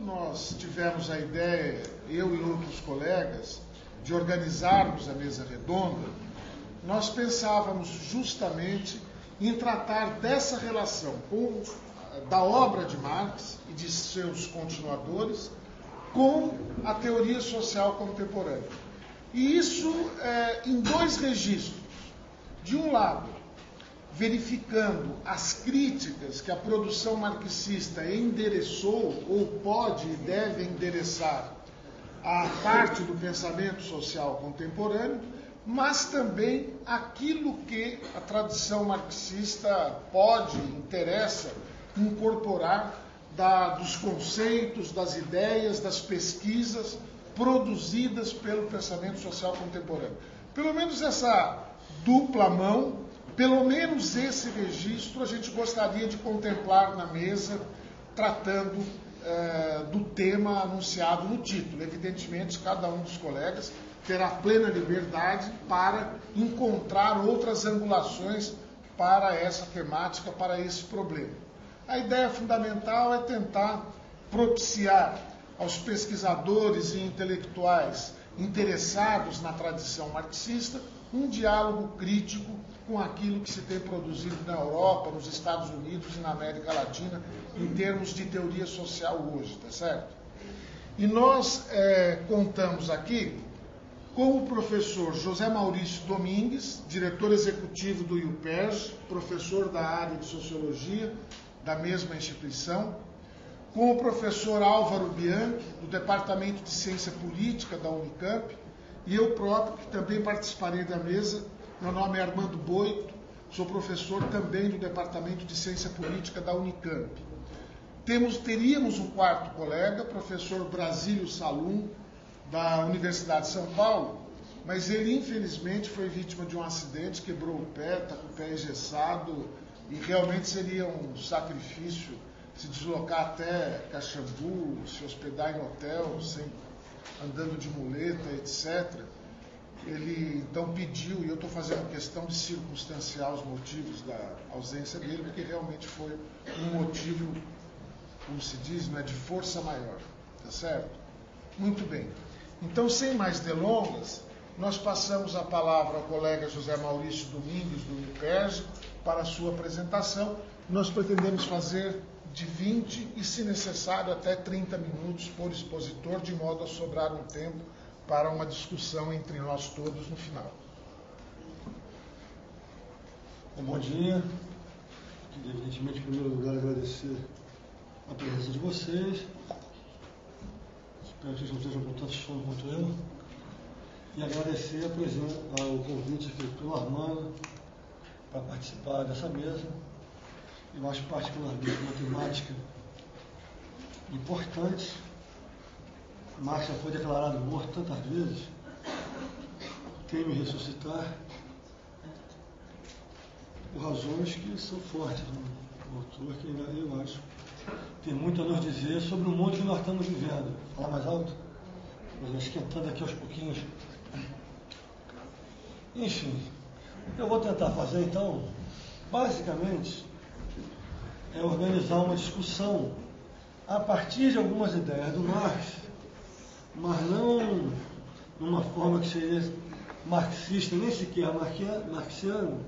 nós tivemos a ideia, eu e outros colegas, de organizarmos a mesa redonda, nós pensávamos justamente em tratar dessa relação da obra de Marx e de seus continuadores com a teoria social contemporânea. E isso em dois registros. De um lado, verificando as críticas que a produção marxista endereçou, ou pode e deve endereçar, à parte do pensamento social contemporâneo, mas também aquilo que a tradição marxista pode, interessa, incorporar dos conceitos, das ideias, das pesquisas produzidas pelo pensamento social contemporâneo. Pelo menos essa dupla mão, pelo menos esse registro a gente gostaria de contemplar na mesa, tratando do tema anunciado no título. Evidentemente, cada um dos colegas terá plena liberdade para encontrar outras angulações para essa temática, para esse problema. A ideia fundamental é tentar propiciar aos pesquisadores e intelectuais interessados na tradição marxista um diálogo crítico com aquilo que se tem produzido na Europa, nos Estados Unidos e na América Latina em termos de teoria social hoje, tá certo? E nós contamos aqui com o professor José Maurício Domingues, diretor executivo do IUPERJ, professor da área de Sociologia da mesma instituição, com o professor Álvaro Bianchi, do Departamento de Ciência Política da Unicamp, e eu próprio, que também participarei da mesa. Meu nome é Armando Boito, sou professor também do Departamento de Ciência Política da Unicamp. Teríamos um quarto colega, professor Brasílio Salum, da Universidade de São Paulo, mas ele infelizmente foi vítima de um acidente, quebrou o pé, está com o pé engessado, e realmente seria um sacrifício se deslocar até Caxambu, se hospedar em hotel, andando de muleta, etc. Ele então pediu, e eu estou fazendo questão de circunstanciar os motivos da ausência dele, porque realmente foi um motivo, como se diz, de força maior, tá certo? Muito bem. Então, sem mais delongas, nós passamos a palavra ao colega José Maurício Domingues, do IUPERJ, para a sua apresentação. Nós pretendemos fazer de 20 e, se necessário, até 30 minutos por expositor, de modo a sobrar um tempo para uma discussão entre nós todos no final. Bom dia. Queria, evidentemente, em primeiro lugar, agradecer a presença de vocês. Espero que vocês não estejam com tanto sono quanto eu. E agradecer o convite feito pelo Armando para participar dessa mesa. Eu acho particularmente uma temática importante. Marx já foi declarado morto tantas vezes, teme ressuscitar por razões que são fortes. O autor, que eu acho, tem muito a nos dizer sobre o mundo que nós estamos vivendo. Falar mais alto? Mas esquentando aqui aos pouquinhos. Enfim, eu vou tentar fazer então, basicamente, organizar uma discussão a partir de algumas ideias do Marx, mas não numa forma que seria marxista, nem sequer marxiano,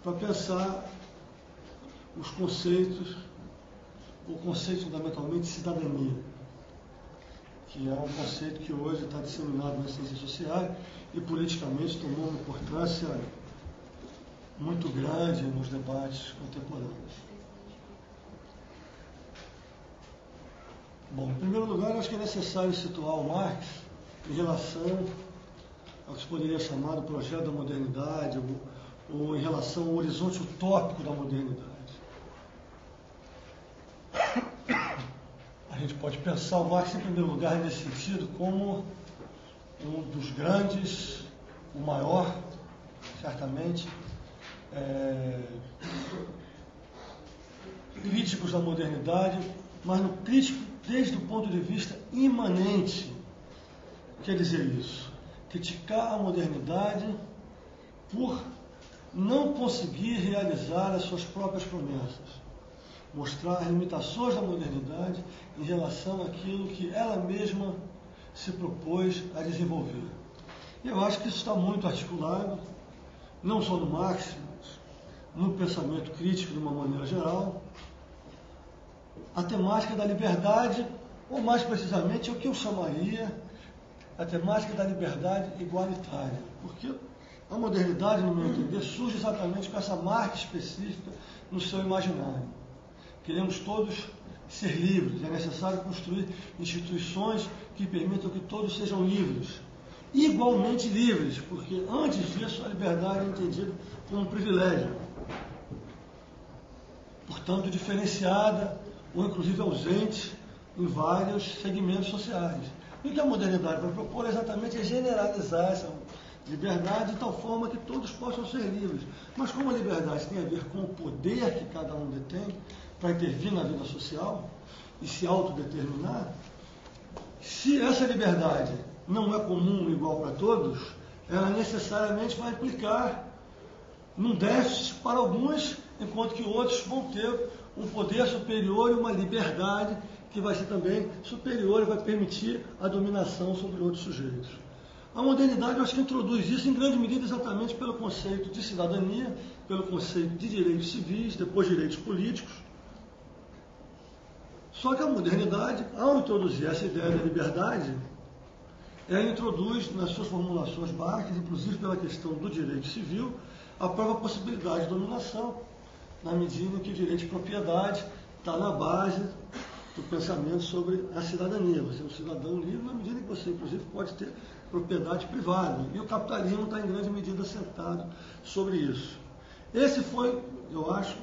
para pensar os conceitos, o conceito fundamentalmente de cidadania, que é um conceito que hoje está disseminado nas ciências sociais e politicamente tomou uma importância muito grande nos debates contemporâneos. Bom, em primeiro lugar, acho que é necessário situar o Marx em relação ao que se poderia chamar do projeto da modernidade, ou em relação ao horizonte utópico da modernidade. A gente pode pensar o Marx, em primeiro lugar, nesse sentido, como um dos grandes, o maior, certamente, críticos da modernidade, mas no crítico desde o ponto de vista imanente. Quer dizer isso? Criticar a modernidade por não conseguir realizar as suas próprias promessas. Mostrar as limitações da modernidade em relação àquilo que ela mesma se propôs a desenvolver. Eu acho que isso está muito articulado, não só no Marx, no pensamento crítico de uma maneira geral, a temática da liberdade, ou mais precisamente o que eu chamaria a temática da liberdade igualitária, porque a modernidade, no meu entender, surge exatamente com essa marca específica no seu imaginário. Queremos todos ser livres, é necessário construir instituições que permitam que todos sejam livres, igualmente livres, porque antes disso a liberdade é entendida como um privilégio, portanto diferenciada ou inclusive ausente em vários segmentos sociais. E o que a modernidade vai propor exatamente é generalizar essa liberdade de tal forma que todos possam ser livres. Mas como a liberdade tem a ver com o poder que cada um detém para intervir na vida social e se autodeterminar, se essa liberdade não é comum e igual para todos, ela necessariamente vai implicar num déficit para alguns, enquanto que outros vão ter um poder superior e uma liberdade que vai ser também superior e vai permitir a dominação sobre outros sujeitos. A modernidade, eu acho que introduz isso em grande medida exatamente pelo conceito de cidadania, pelo conceito de direitos civis, depois direitos políticos. Só que a modernidade, ao introduzir essa ideia da liberdade, ela introduz nas suas formulações básicas, inclusive pela questão do direito civil, a própria possibilidade de dominação, na medida em que o direito de propriedade está na base do pensamento sobre a cidadania. Você é um cidadão livre na medida em que você, inclusive, pode ter propriedade privada. E o capitalismo está, em grande medida, assentado sobre isso. Esse foi, eu acho,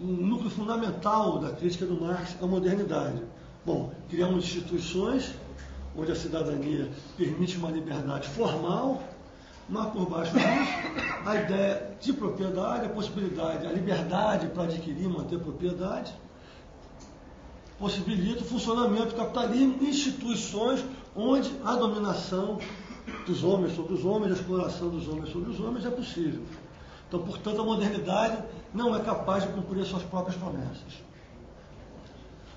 um núcleo fundamental da crítica do Marx à modernidade. Bom, criamos instituições onde a cidadania permite uma liberdade formal, mas por baixo disso, a ideia de propriedade, a possibilidade, a liberdade para adquirir e manter propriedade, possibilita o funcionamento do capitalismo, instituições onde a dominação dos homens sobre os homens, a exploração dos homens sobre os homens é possível. Então, portanto, a modernidade não é capaz de cumprir suas próprias promessas.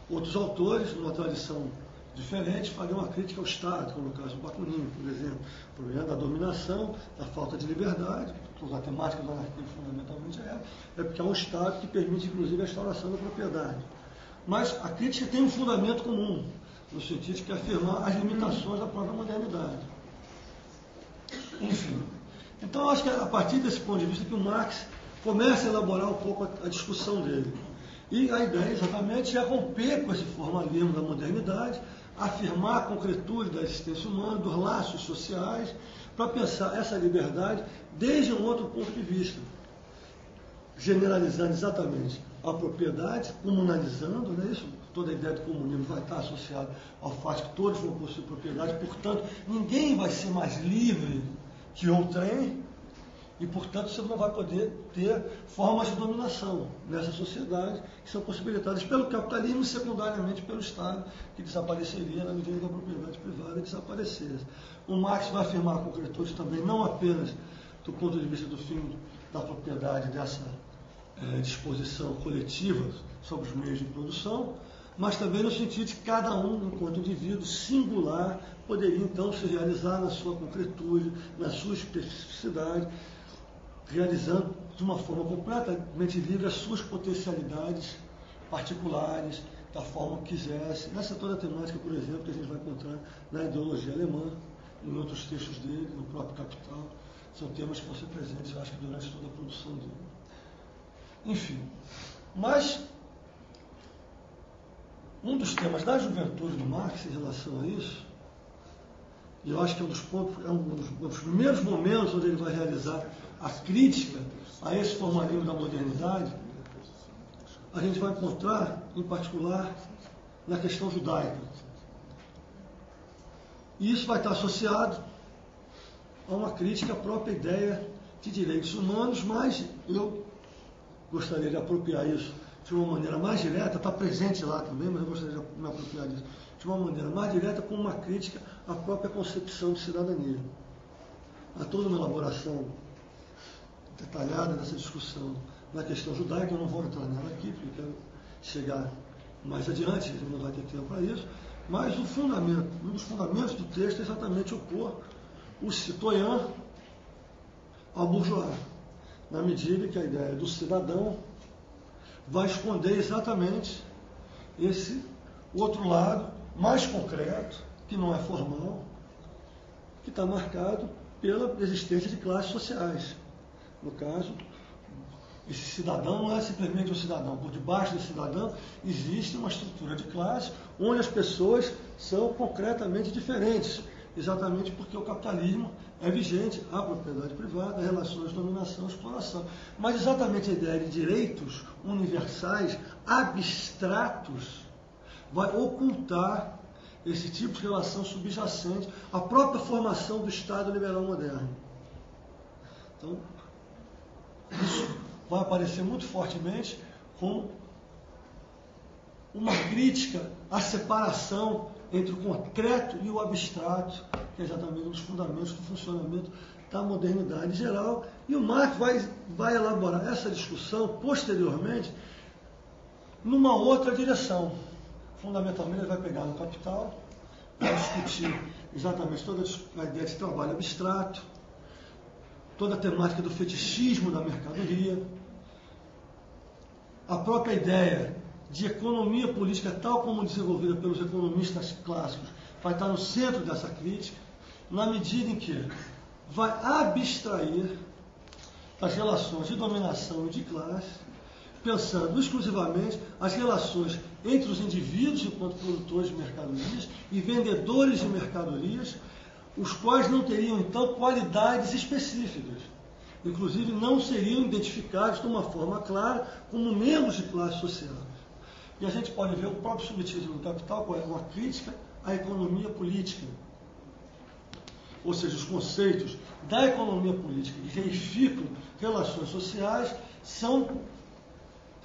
Outros autores, numa tradição diferente, fariam uma crítica ao Estado, como no caso do Bakunin, por exemplo. O problema da dominação, da falta de liberdade, a temática do anarquismo fundamentalmente é porque é um Estado que permite, inclusive, a instauração da propriedade. Mas a crítica tem um fundamento comum, no sentido de que afirmar as limitações da própria modernidade. Enfim. Então, eu acho que a partir desse ponto de vista que o Marx começa a elaborar um pouco a discussão dele. E a ideia exatamente é romper com esse formalismo da modernidade, afirmar a concretude da existência humana, dos laços sociais, para pensar essa liberdade desde um outro ponto de vista, generalizando exatamente a propriedade, comunalizando, não é isso? Toda a ideia do comunismo vai estar associada ao fato que todos vão possuir propriedade, portanto, ninguém vai ser mais livre que outrem, e, portanto, você não vai poder ter formas de dominação nessa sociedade que são possibilitadas pelo capitalismo e, secundariamente, pelo Estado, que desapareceria na medida que a propriedade privada desaparecesse. O Marx vai afirmar a concretude também, não apenas do ponto de vista do fim da propriedade dessa disposição coletiva sobre os meios de produção, mas também no sentido de que cada um, enquanto indivíduo singular, poderia, então, se realizar na sua concretude, na sua especificidade, realizando de uma forma completamente livre as suas potencialidades particulares, da forma que quisesse. Essa é toda a temática, por exemplo, que a gente vai encontrar na ideologia alemã, em outros textos dele, no próprio Capital. São temas que vão ser presentes, eu acho que durante toda a produção dele. Enfim, mas um dos temas da juventude do Marx em relação a isso, e eu acho que é um dos pontos, um dos primeiros momentos onde ele vai realizar a crítica a esse formalismo da modernidade, a gente vai encontrar, em particular, na questão judaica. E isso vai estar associado a uma crítica à própria ideia de direitos humanos, mas eu gostaria de apropriar isso de uma maneira mais direta, está presente lá também, mas eu gostaria de me apropriar disso de uma maneira mais direta, com uma crítica à própria concepção de cidadania. Há toda uma elaboração detalhada dessa discussão na questão judaica, eu não vou entrar nela aqui, porque quero chegar mais adiante, ele não vai ter tempo para isso, mas um dos fundamentos do texto é exatamente opor o citoyen ao bourgeois, na medida que a ideia do cidadão vai esconder exatamente esse outro lado mais concreto, que não é formal, que está marcado pela existência de classes sociais. No caso, esse cidadão não é simplesmente um cidadão. Por debaixo desse cidadão existe uma estrutura de classe onde as pessoas são concretamente diferentes, exatamente porque o capitalismo é vigente, a propriedade privada, relações de dominação e exploração. Mas exatamente a ideia de direitos universais, abstratos, vai ocultar esse tipo de relação subjacente à própria formação do Estado liberal moderno. Então, isso vai aparecer muito fortemente como uma crítica à separação entre o concreto e o abstrato, que é exatamente um dos fundamentos do funcionamento da modernidade geral. E o Marx vai elaborar essa discussão posteriormente numa outra direção. Fundamentalmente, ele vai pegar no Capital, vai discutir exatamente toda a ideia de trabalho abstrato, toda a temática do fetichismo da mercadoria, a própria ideia de economia política tal como desenvolvida pelos economistas clássicos vai estar no centro dessa crítica, na medida em que vai abstrair as relações de dominação e de classe, pensando exclusivamente as relações entre os indivíduos enquanto produtores de mercadorias e vendedores de mercadorias, os quais não teriam, então, qualidades específicas. Inclusive, não seriam identificados de uma forma clara como membros de classe social. E a gente pode ver o próprio subtítulo do Capital, qual é uma crítica à economia política. Ou seja, os conceitos da economia política que reificam relações sociais são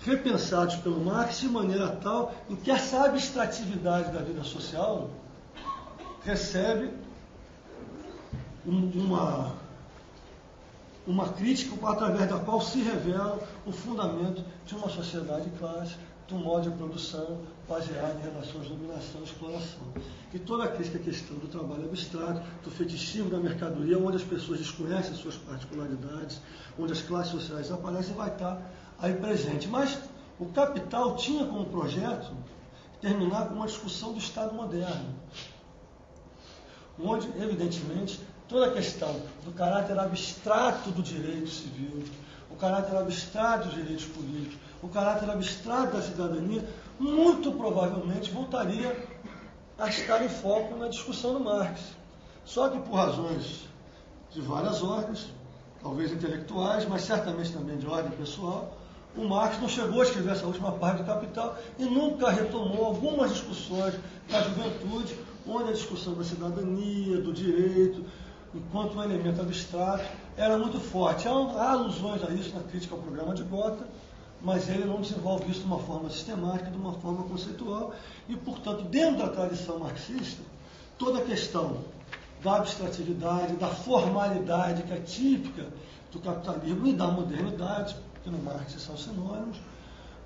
repensados pelo Marx de maneira tal em que essa abstratividade da vida social recebe uma crítica através da qual se revela o fundamento de uma sociedade de classe, de um modo de produção baseado em relações de dominação e exploração. E toda a crítica à questão do trabalho abstrato, do fetichismo da mercadoria, onde as pessoas desconhecem suas particularidades, onde as classes sociais aparecem, vai estar aí presente. Mas o Capital tinha como projeto terminar com uma discussão do Estado moderno, onde, evidentemente, toda a questão do caráter abstrato do direito civil, o caráter abstrato dos direitos políticos, o caráter abstrato da cidadania, muito provavelmente voltaria a estar em foco na discussão do Marx. Só que por razões de várias ordens, talvez intelectuais, mas certamente também de ordem pessoal, o Marx não chegou a escrever essa última parte do Capital e nunca retomou algumas discussões da juventude, onde a discussão da cidadania, do direito, enquanto um elemento abstrato, era muito forte. Há alusões a isso na crítica ao programa de Gotha, mas ele não desenvolve isso de uma forma sistemática, de uma forma conceitual, e, portanto, dentro da tradição marxista, toda a questão da abstratividade, da formalidade que é típica do capitalismo e da modernidade, que no Marx são sinônimos,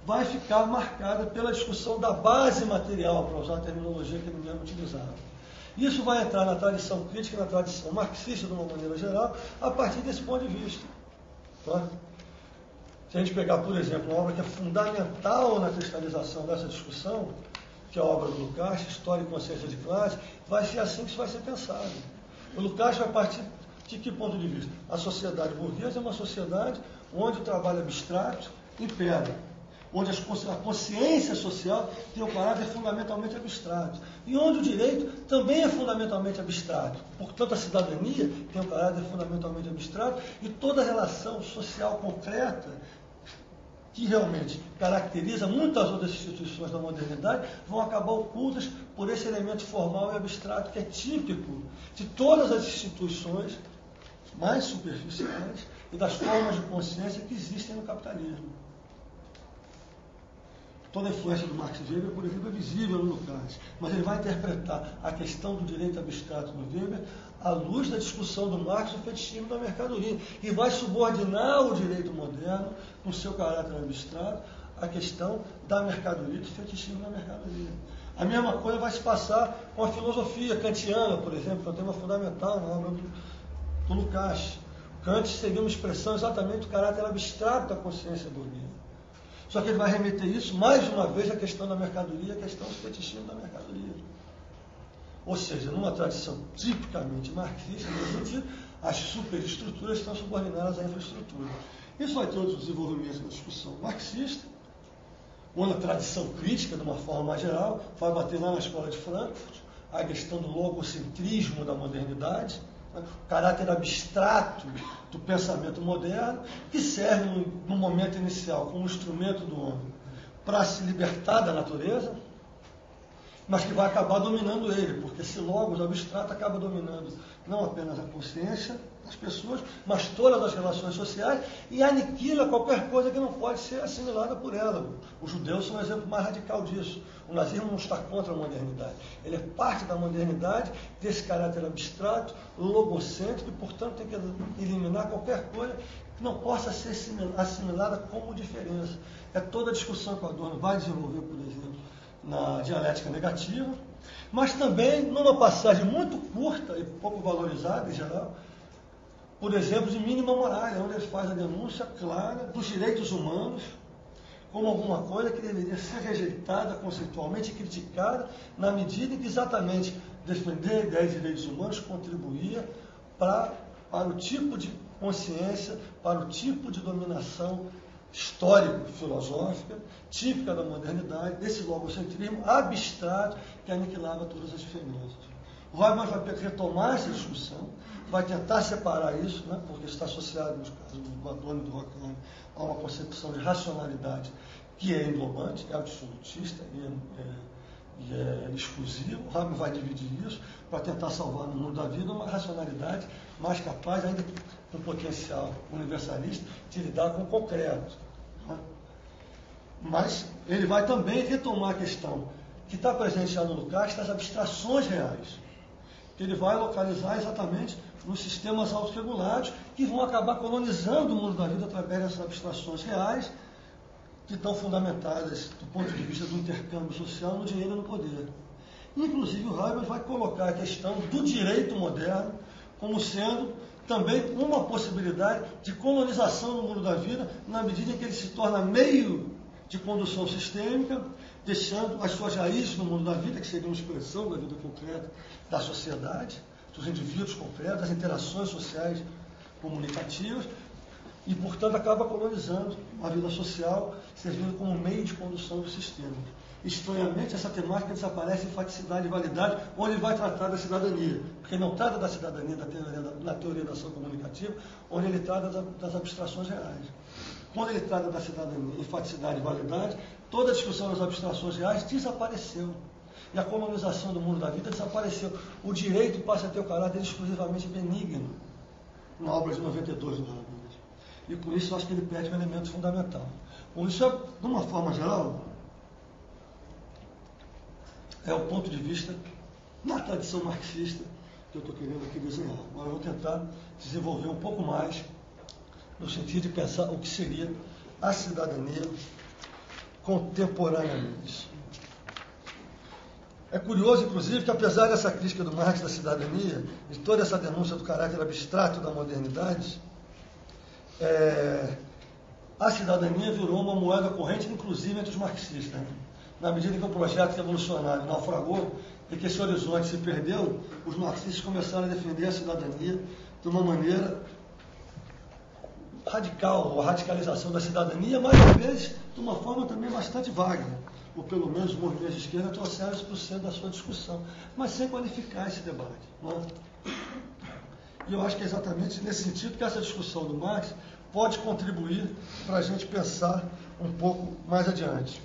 vai ficar marcada pela discussão da base material, para usar a terminologia que ele mesmo utilizava. Isso vai entrar na tradição crítica, na tradição marxista, de uma maneira geral, a partir desse ponto de vista. Tá? Se a gente pegar, por exemplo, uma obra que é fundamental na cristalização dessa discussão, que é a obra do Lukács, História e Consciência de Classe, vai ser assim que isso vai ser pensado. O Lukács vai partir de que ponto de vista? A sociedade burguesa é uma sociedade onde o trabalho abstrato impera, onde a consciência social tem um caráter fundamentalmente abstrato, e onde o direito também é fundamentalmente abstrato. Portanto, a cidadania tem um caráter fundamentalmente abstrato, e toda a relação social concreta que realmente caracteriza muitas outras instituições da modernidade vão acabar ocultas por esse elemento formal e abstrato que é típico de todas as instituições mais superficiais e das formas de consciência que existem no capitalismo. Toda a influência do Max Weber, por exemplo, é visível no Lukács, mas ele vai interpretar a questão do direito abstrato do Weber à luz da discussão do Marx do fetichismo da mercadoria, e vai subordinar o direito moderno, com seu caráter abstrato, a questão da mercadoria, do fetichismo da mercadoria. A mesma coisa vai se passar com a filosofia kantiana, por exemplo, que é um tema fundamental na obra do Lukács. Kant seria uma expressão exatamente do caráter abstrato da consciência burguesa. Só que ele vai remeter isso, mais uma vez, à questão da mercadoria, à questão do fetichismo da mercadoria. Ou seja, numa tradição tipicamente marxista, nesse sentido, as superestruturas estão subordinadas à infraestrutura. Isso vai ter outros desenvolvimentos da discussão marxista, ou na tradição crítica, de uma forma mais geral, vai bater lá na escola de Frankfurt, a questão do logocentrismo da modernidade, né, o caráter abstrato do pensamento moderno, que serve no momento inicial como instrumento do homem para se libertar da natureza, mas que vai acabar dominando ele, porque esse logos abstrato acaba dominando não apenas a consciência das pessoas, mas todas as relações sociais e aniquila qualquer coisa que não pode ser assimilada por ela. Os judeus são um exemplo mais radical disso. O nazismo não está contra a modernidade. Ele é parte da modernidade, desse caráter abstrato, logocêntrico, e, portanto, tem que eliminar qualquer coisa que não possa ser assimilada como diferença. É toda a discussão que o Adorno vai desenvolver, por exemplo, na dialética negativa, mas também numa passagem muito curta e pouco valorizada em geral, por exemplo, de Mínima Moralia, onde ele faz a denúncia clara dos direitos humanos como alguma coisa que deveria ser rejeitada conceitualmente e criticada, na medida em que exatamente defender a ideia de direitos humanos contribuía para o tipo de consciência, para o tipo de dominação histórico-filosófica, típica da modernidade, desse logocentrismo abstrato que aniquilava todas as diferenças. O Habermas vai retomar essa discussão, vai tentar separar isso, né, porque está associado, nos casos do Adorno e do Horkheimer, a uma concepção de racionalidade que é englobante, é absolutista e é exclusivo. O Habermas vai dividir isso para tentar salvar no mundo da vida uma racionalidade mais capaz, ainda que com potencial universalista, de lidar com o concreto. Né? Mas ele vai também retomar a questão que está presente já no Lukács, das abstrações reais, que ele vai localizar exatamente nos sistemas autorregulados que vão acabar colonizando o mundo da vida através dessas abstrações reais, que estão fundamentadas do ponto de vista do intercâmbio social no dinheiro e no poder. Inclusive, o Habermas vai colocar a questão do direito moderno como sendo também uma possibilidade de colonização no mundo da vida, na medida em que ele se torna meio de condução sistêmica, deixando as suas raízes no mundo da vida, que seria uma expressão da vida concreta da sociedade, dos indivíduos concretos, das interações sociais comunicativas, e, portanto, acaba colonizando a vida social, servindo como meio de condução do sistema. Estranhamente, essa temática desaparece em Faticidade e Validade, onde ele vai tratar da cidadania, porque ele não trata da cidadania na teoria da ação comunicativa, onde ele trata das abstrações reais. Quando ele trata da cidadania, enfaticidade e validade, toda a discussão das abstrações reais desapareceu. E a colonização do mundo da vida desapareceu. O direito passa a ter o caráter exclusivamente benigno, na obra de 92 do Habermas. E por isso eu acho que ele perde um elemento fundamental. Bom, isso é, de uma forma geral, é o ponto de vista na tradição marxista que eu estou querendo aqui desenhar. Agora eu vou tentar desenvolver um pouco mais no sentido de pensar o que seria a cidadania contemporaneamente. É curioso, inclusive, que apesar dessa crítica do Marx da cidadania, de toda essa denúncia do caráter abstrato da modernidade, a cidadania virou uma moeda corrente, inclusive entre os marxistas. Na medida em que o projeto revolucionário naufragou e que esse horizonte se perdeu, os marxistas começaram a defender a cidadania de uma maneira radical, a radicalização da cidadania, mas às vezes de uma forma também bastante vaga, ou pelo menos os movimentos de esquerda trouxeram isso para o centro da sua discussão, mas sem qualificar esse debate. Não é? E eu acho que é exatamente nesse sentido que essa discussão do Marx pode contribuir para a gente pensar um pouco mais adiante.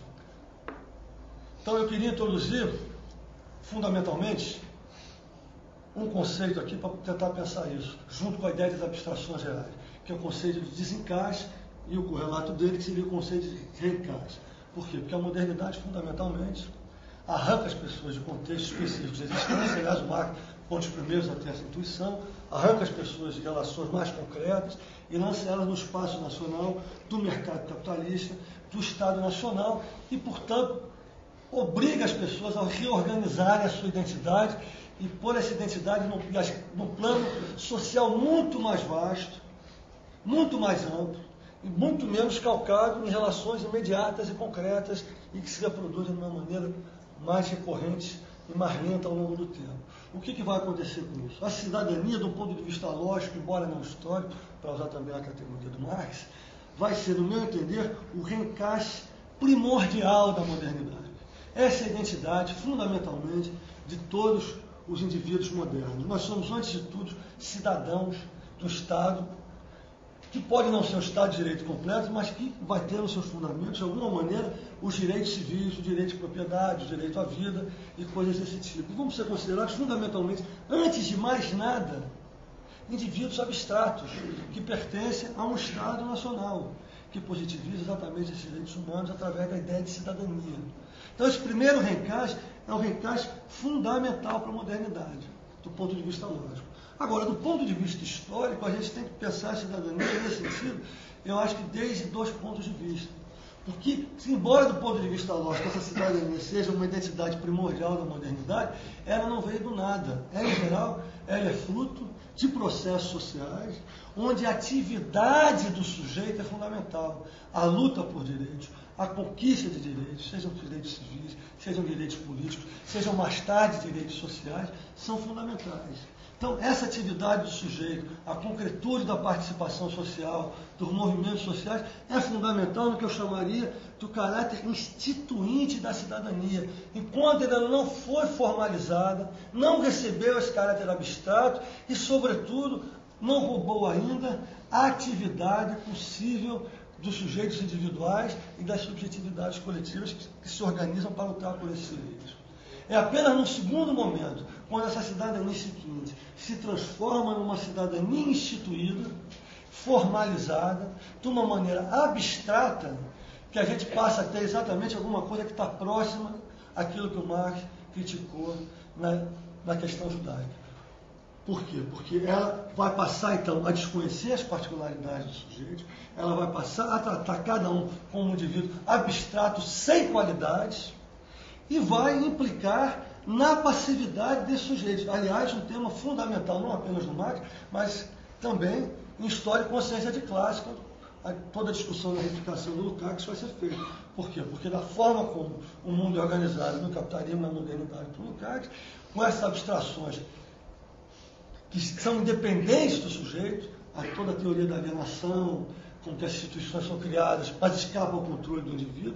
Então eu queria introduzir, fundamentalmente, um conceito aqui para tentar pensar isso, junto com a ideia das abstrações reais, que é o conceito de desencaixe e o correlato dele, que seria o conceito de reencaixe. Por quê? Porque a modernidade, fundamentalmente, arranca as pessoas de contextos específicos de existência. Aliás, o Marx foi um dos primeiros a ter essa intuição, arranca as pessoas de relações mais concretas e lança elas no espaço nacional do mercado capitalista, do Estado Nacional e, portanto, obriga as pessoas a reorganizarem a sua identidade e pôr essa identidade num plano social muito mais vasto, muito mais amplo e muito menos calcado em relações imediatas e concretas e que se reproduzem de uma maneira mais recorrente e mais lenta ao longo do tempo. O que vai acontecer com isso? A cidadania, do ponto de vista lógico, embora não histórico, para usar também a categoria do Marx, vai ser, no meu entender, o reencaixe primordial da modernidade. Essa é a identidade, fundamentalmente, de todos os indivíduos modernos. Nós somos, antes de tudo, cidadãos do Estado, que pode não ser o Estado de Direito completo, mas que vai ter nos seus fundamentos, de alguma maneira, os direitos civis, o direito de propriedade, o direito à vida e coisas desse tipo. E vamos ser considerados, fundamentalmente, antes de mais nada, indivíduos abstratos, que pertencem a um Estado nacional, que positiviza exatamente esses direitos humanos através da ideia de cidadania. Então, esse primeiro reencaixe é um reencaixe fundamental para a modernidade, do ponto de vista lógico. Agora, do ponto de vista histórico, a gente tem que pensar a cidadania nesse sentido, eu acho que desde dois pontos de vista. Porque, embora do ponto de vista lógico essa cidadania seja uma identidade primordial da modernidade, ela não veio do nada. Ela, em geral, ela é fruto de processos sociais, onde a atividade do sujeito é fundamental. A luta por direitos, a conquista de direitos, sejam direitos civis, sejam direitos políticos, sejam mais tarde direitos sociais, são fundamentais. Então, essa atividade do sujeito, a concretude da participação social, dos movimentos sociais, é fundamental no que eu chamaria do caráter instituinte da cidadania. Enquanto ela não foi formalizada, não recebeu esse caráter abstrato e, sobretudo, não roubou ainda a atividade possível dos sujeitos individuais e das subjetividades coletivas que se organizam para lutar por esses direitos. É apenas num segundo momento, quando essa cidadania instituinte se transforma numa cidadania instituída, formalizada, de uma maneira abstrata, que a gente passa a ter exatamente alguma coisa que está próxima àquilo que o Marx criticou na questão judaica. Por quê? Porque ela vai passar, então, a desconhecer as particularidades do sujeito, ela vai passar a tratar cada um como um indivíduo abstrato, sem qualidades, e vai implicar na passividade desse sujeito. Aliás, um tema fundamental, não apenas no Marx, mas também em história e consciência de classe, toda a discussão da reificação do Lukács vai ser feita. Por quê? Porque da forma como o mundo é organizado no capitalismo, na modernidade, por Lukács, com essas abstrações que são independentes do sujeito, toda a teoria da alienação, com que as instituições são criadas, mas escapam ao controle do indivíduo,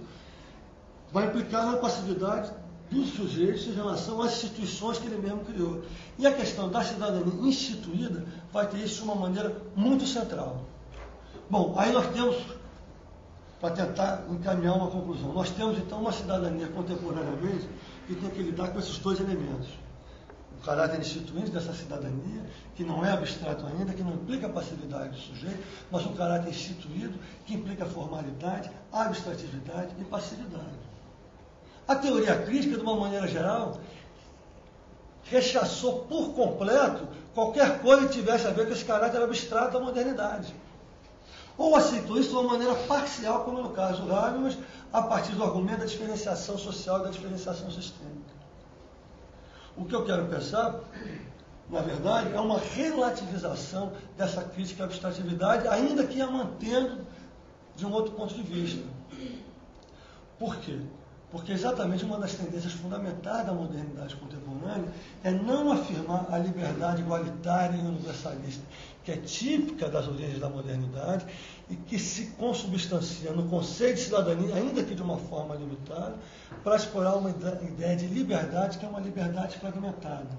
vai implicar na passividade dos sujeitos em relação às instituições que ele mesmo criou. E a questão da cidadania instituída vai ter isso de uma maneira muito central. Bom, aí nós temos, para tentar encaminhar uma conclusão, nós temos então uma cidadania contemporaneamente que tem que lidar com esses dois elementos. O caráter instituinte dessa cidadania, que não é abstrato ainda, que não implica a passividade do sujeito, mas um caráter instituído que implica formalidade, abstratividade e passividade. A teoria crítica, de uma maneira geral, rechaçou por completo qualquer coisa que tivesse a ver com esse caráter abstrato da modernidade. Ou aceitou isso de uma maneira parcial, como no caso do Habermas, a partir do argumento da diferenciação social e da diferenciação sistêmica. O que eu quero pensar, na verdade, é uma relativização dessa crítica à abstratividade, ainda que a mantendo de um outro ponto de vista. Por quê? Porque exatamente uma das tendências fundamentais da modernidade contemporânea é não afirmar a liberdade igualitária e universalista, que é típica das origens da modernidade e que se consubstancia no conceito de cidadania, ainda que de uma forma limitada, para explorar uma ideia de liberdade que é uma liberdade fragmentada,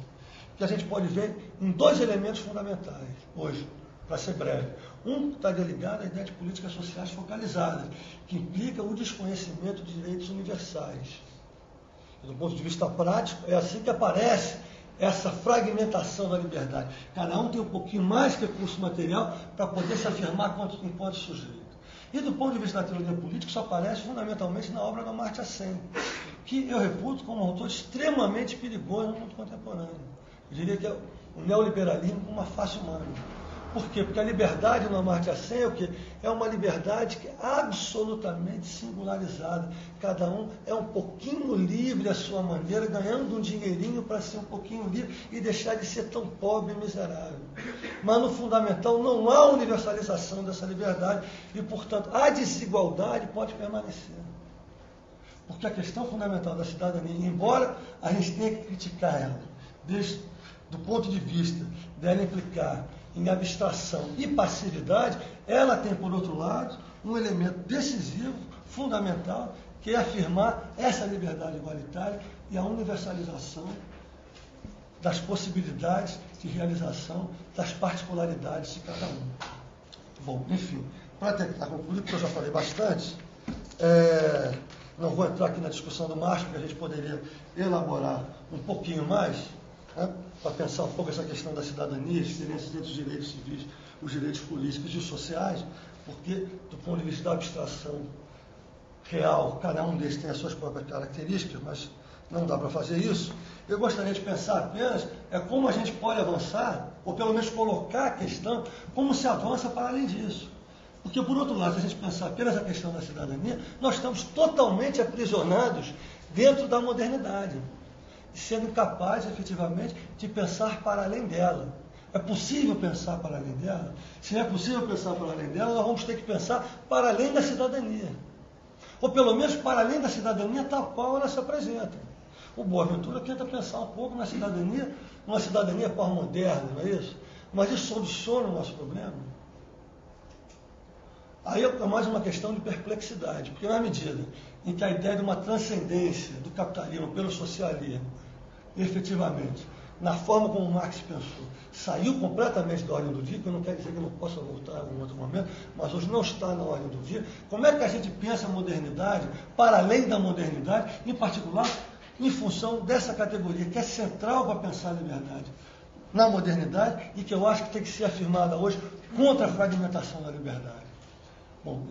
que a gente pode ver em dois elementos fundamentais hoje, para ser breve. Um está ligado à ideia de políticas sociais focalizadas, que implica o desconhecimento de direitos universais. E, do ponto de vista prático, é assim que aparece essa fragmentação da liberdade. Cada um tem um pouquinho mais de recurso material para poder se afirmar enquanto sujeito. E, do ponto de vista da teoria política, isso aparece fundamentalmente na obra do Amartya Sen, que eu reputo como um autor extremamente perigoso no mundo contemporâneo. Eu diria que é o neoliberalismo com uma face humana. Por quê? Porque a liberdade no Amartya Sen é o quê? É uma liberdade que é absolutamente singularizada. Cada um é um pouquinho livre à sua maneira, ganhando um dinheirinho para ser um pouquinho livre e deixar de ser tão pobre e miserável. Mas no fundamental não há universalização dessa liberdade e, portanto, a desigualdade pode permanecer. Porque a questão fundamental da cidadania, embora a gente tenha que criticar ela, desde do ponto de vista dela implicar em abstração e passividade, ela tem, por outro lado, um elemento decisivo, fundamental, que é afirmar essa liberdade igualitária e a universalização das possibilidades de realização das particularidades de cada um. Bom, enfim, para tentar concluir, porque eu já falei bastante, não vou entrar aqui na discussão do Marx, porque a gente poderia elaborar um pouquinho mais, né, para pensar um pouco essa questão da cidadania, as diferenças entre os direitos civis, os direitos políticos e os sociais, porque, do ponto de vista da abstração real, cada um deles tem as suas próprias características, mas não dá para fazer isso. Eu gostaria de pensar apenas como a gente pode avançar, ou pelo menos colocar a questão, como se avança para além disso. Porque, por outro lado, se a gente pensar apenas a questão da cidadania, nós estamos totalmente aprisionados dentro da modernidade, sendo incapazes, efetivamente, de pensar para além dela. É possível pensar para além dela? Se não é possível pensar para além dela, nós vamos ter que pensar para além da cidadania. Ou, pelo menos, para além da cidadania tal qual ela se apresenta. O Boaventura tenta pensar um pouco na cidadania, numa cidadania pós-moderna, não é isso? Mas isso soluciona o nosso problema? Aí é mais uma questão de perplexidade, porque na medida em que a ideia de uma transcendência do capitalismo pelo socialismo, efetivamente, na forma como Marx pensou, saiu completamente da ordem do dia, que eu não quero dizer que não possa voltar em algum outro momento, mas hoje não está na ordem do dia, como é que a gente pensa a modernidade, para além da modernidade, em particular, em função dessa categoria, que é central para pensar a liberdade na modernidade e que eu acho que tem que ser afirmada hoje contra a fragmentação da liberdade. Bom,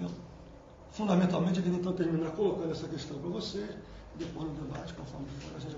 fundamentalmente eu queria então terminar colocando essa questão para vocês, depois no debate, conforme for, a gente